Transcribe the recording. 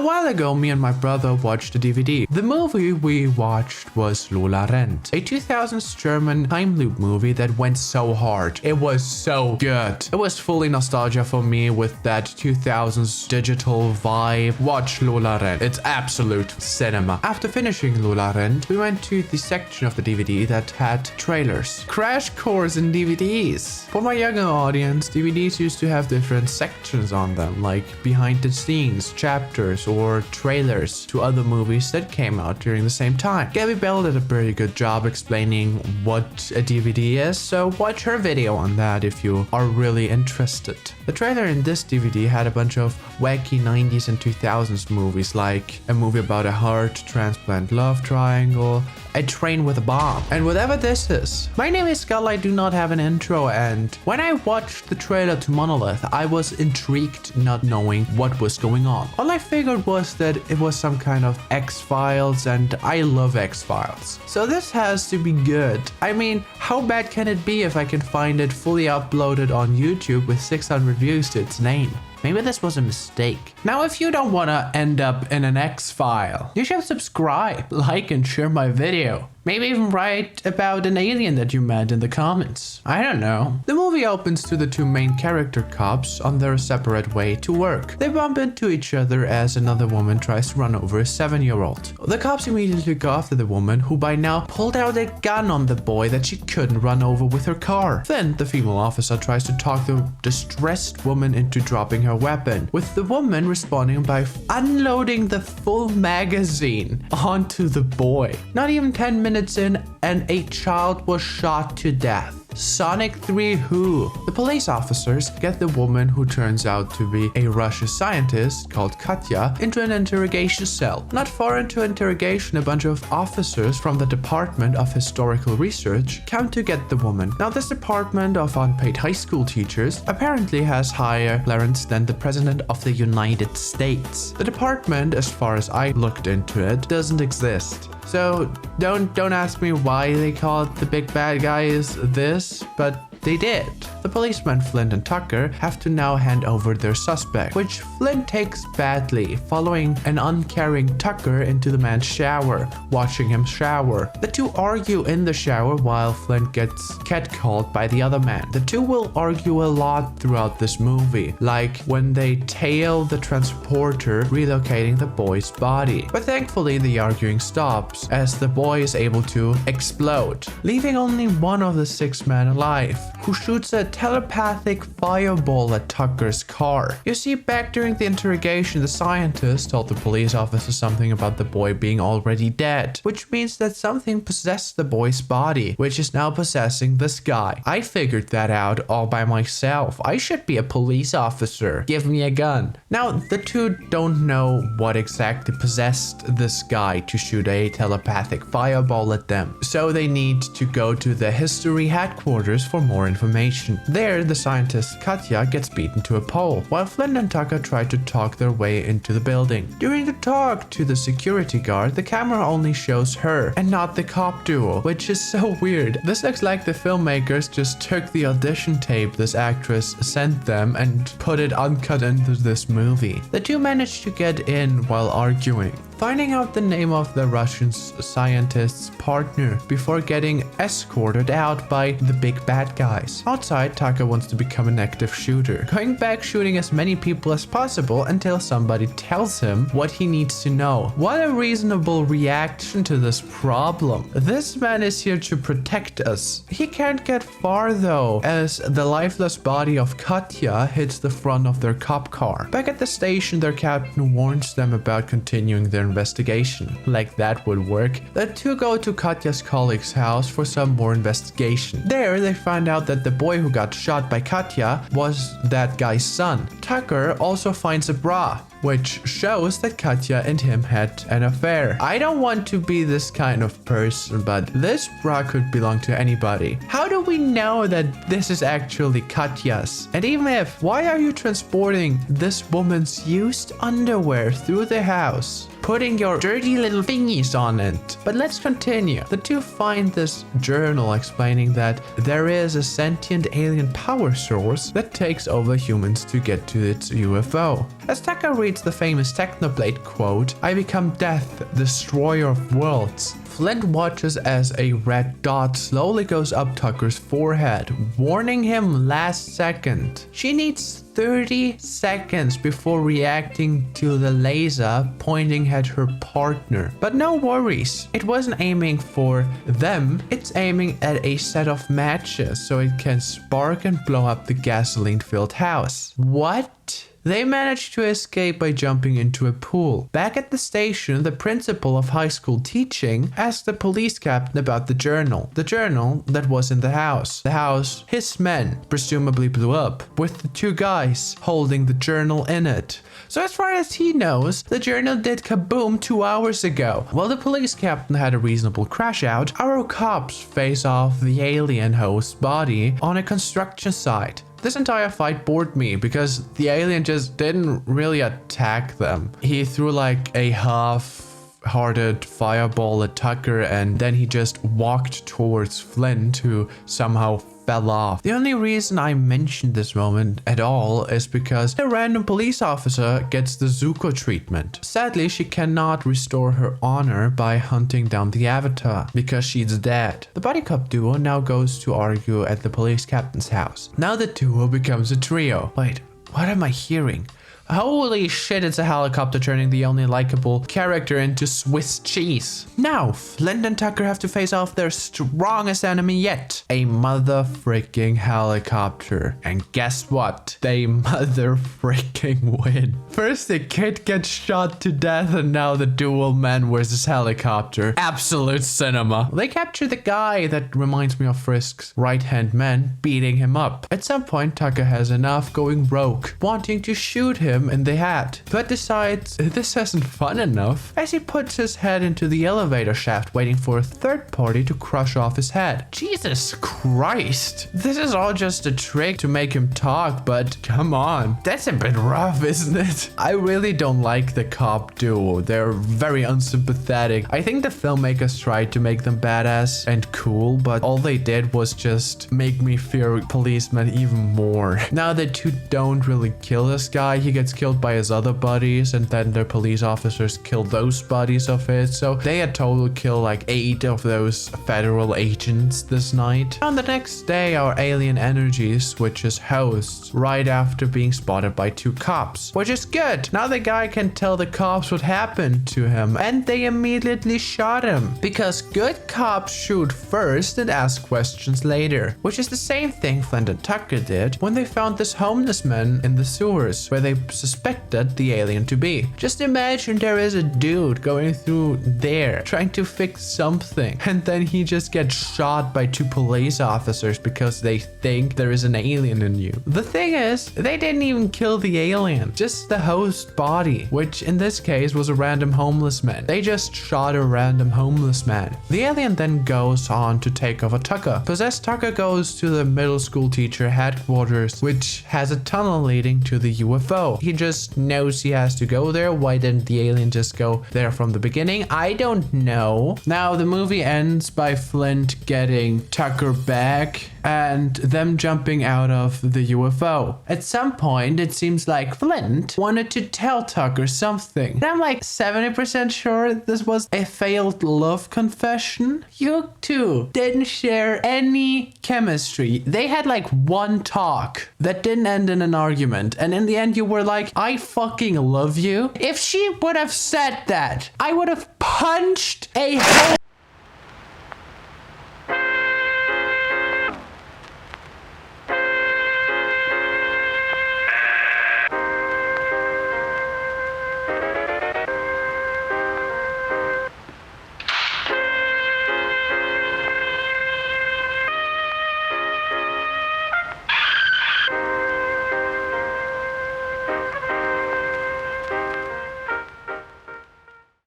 while ago, me and my brother watched a DVD. The movie we watched was Lola Rent, a 2000s German time loop movie that went so hard. It was so good. It was fully nostalgia for me with that 2000s digital vibe. Watch Lola Rent. It's absolute cinema. After finishing Lola Rent, we went to the section of the DVD that had trailers. Crash course in DVDs. For my younger audience, DVDs used to have different sections on them, like behind the scenes, chapters, or trailers to other movies that came out during the same time. Gabby Bell did a pretty good job explaining what a DVD is, so watch her video on that if you are really interested. The trailer in this DVD had a bunch of wacky 90s and 2000s movies, like a movie about a heart transplant love triangle, a train with a bomb, and whatever this is. My name is Skull, I do not have an intro, and when I watched the trailer to Monolith, I was intrigued not knowing what was going on. All I figured was that it was some kind of X-Files, and I love X-Files. So this has to be good. I mean, how bad can it be if I can find it fully uploaded on YouTube with 600 views to its name? Maybe this was a mistake. Now, if you don't want to end up in an X-File, you should subscribe, like, and share my video. Maybe even write about an alien that you met in the comments. I don't know. The movie opens to the two main character cops on their separate way to work. They bump into each other as another woman tries to run over a 7-year-old. The cops immediately go after the woman, who by now pulled out a gun on the boy that she couldn't run over with her car. Then the female officer tries to talk the distressed woman into dropping her weapon, with the woman responding by unloading the full magazine onto the boy. Not even 10 minutes in, and a child was shot to death. Sonic 3 who? The police officers get the woman, who turns out to be a Russian scientist called Katya, into an interrogation cell. Not far into interrogation, a bunch of officers from the Department of Historical Research come to get the woman. Now, this department of unpaid high school teachers apparently has higher clearance than the President of the United States. The department, as far as I looked into it, doesn't exist. So don't ask me why they called the big bad guys this, but they did. The policemen Flint and Tucker have to now hand over their suspect, which Flint takes badly, following an uncaring Tucker into the man's shower, watching him shower. The two argue in the shower while Flint gets catcalled by the other man. The two will argue a lot throughout this movie, like when they tail the transporter relocating the boy's body. But thankfully the arguing stops as the boy is able to explode, leaving only one of the 6 men alive, who shoots a telepathic fireball at Tucker's car. You see, back during the interrogation, the scientist told the police officer something about the boy being already dead, which means that something possessed the boy's body, which is now possessing this guy. I figured that out all by myself. I should be a police officer. Give me a gun. Now, the two don't know what exactly possessed this guy to shoot a telepathic fireball at them, so they need to go to the history headquarters for more information. There, the scientist Katya gets beaten to a pole, while Flint and Tucker try to talk their way into the building. During the talk to the security guard, the camera only shows her and not the cop duo, which is so weird. This looks like the filmmakers just took the audition tape this actress sent them and put it uncut into this movie. The two manage to get in while arguing, finding out the name of the Russian scientist's partner before getting escorted out by the big bad guys. Outside, Tucker wants to become an active shooter, going back shooting as many people as possible until somebody tells him what he needs to know. What a reasonable reaction to this problem. This man is here to protect us. He can't get far though, as the lifeless body of Katya hits the front of their cop car. Back at the station, their captain warns them about continuing their investigation. Like that would work. The two go to Katya's colleague's house for some more investigation. There, they find out that the boy who got shot by Katya was that guy's son. Tucker also finds a bra, which shows that Katya and him had an affair. I don't want to be this kind of person, but this bra could belong to anybody. How do we know that this is actually Katya's? And even if, why are you transporting this woman's used underwear through the house, putting your dirty little thingies on it? But let's continue. The two find this journal explaining that there is a sentient alien power source that takes over humans to get to its UFO. As Tucker reads reads the famous Technoblade quote, "I become death, destroyer of worlds." Flint watches as a red dot slowly goes up Tucker's forehead, warning him last second. She needs 30 seconds before reacting to the laser pointing at her partner. But no worries, it wasn't aiming for them, it's aiming at a set of matches so it can spark and blow up the gasoline-filled house. What? They managed to escape by jumping into a pool. Back at the station, the principal of high school teaching asked the police captain about the journal. The journal that was in the house. The house his men presumably blew up, with the two guys holding the journal in it. So as far as he knows, the journal did kaboom 2 hours ago. While the police captain had a reasonable crash out, our cops face off the alien host's body on a construction site. This entire fight bored me because the alien just didn't really attack them. He threw like a half-hearted fireball at Tucker and then he just walked towards Flint, who somehow fell off. The only reason I mentioned this moment at all is because a random police officer gets the Zuko treatment. Sadly, she cannot restore her honor by hunting down the Avatar because she's dead. The buddy cop duo now goes to argue at the police captain's house. Now the duo becomes a trio. Wait, what am I hearing? Holy shit, it's a helicopter turning the only likable character into Swiss cheese. Now, Flint and Tucker have to face off their strongest enemy yet. A mother freaking helicopter. And guess what? They mother freaking win. First the kid gets shot to death and now the dual man versus helicopter. Absolute cinema. They capture the guy that reminds me of Frisk's right-hand man, beating him up. At some point, Tucker has enough, going rogue, wanting to shoot him in the head, but decides this isn't fun enough as he puts his head into the elevator shaft, waiting for a third party to crush off his head. Jesus Christ, this is all just a trick to make him talk, but come on, that's a bit rough, isn't it? I really don't like the cop duo. They're very unsympathetic. I think the filmmakers tried to make them badass and cool, but all they did was just make me fear policemen even more. Now the two don't really kill this guy. He gets killed by his other buddies and then the police officers kill those buddies of his. So they had total kill like 8 of those federal agents this night. On the next day, our alien energy switches hosts right after being spotted by 2 cops, which is good. Now the guy can tell the cops what happened to him and they immediately shot him because good cops shoot first and ask questions later, which is the same thing Flint and Tucker did when they found this homeless man in the sewers where they suspected the alien to be. Just imagine there is a dude going through there trying to fix something and then he just gets shot by 2 police officers because they think there is an alien in you. The thing is, they didn't even kill the alien, just the host body, which in this case was a random homeless man. They just shot a random homeless man. The alien then goes on to take over Tucker. Possessed Tucker goes to the middle school teacher headquarters, which has a tunnel leading to the UFO. He just knows he has to go there. Why didn't the alien just go there from the beginning? I don't know. Now the movie ends by Flint getting Tucker back and them jumping out of the UFO. At some point, it seems like Flint wanted to tell Tucker something. And I'm like 70% sure this was a failed love confession. You two didn't share any chemistry. They had like one talk that didn't end in an argument. And in the end, you were like, I fucking love you. If she would have said that, I would have punched a hole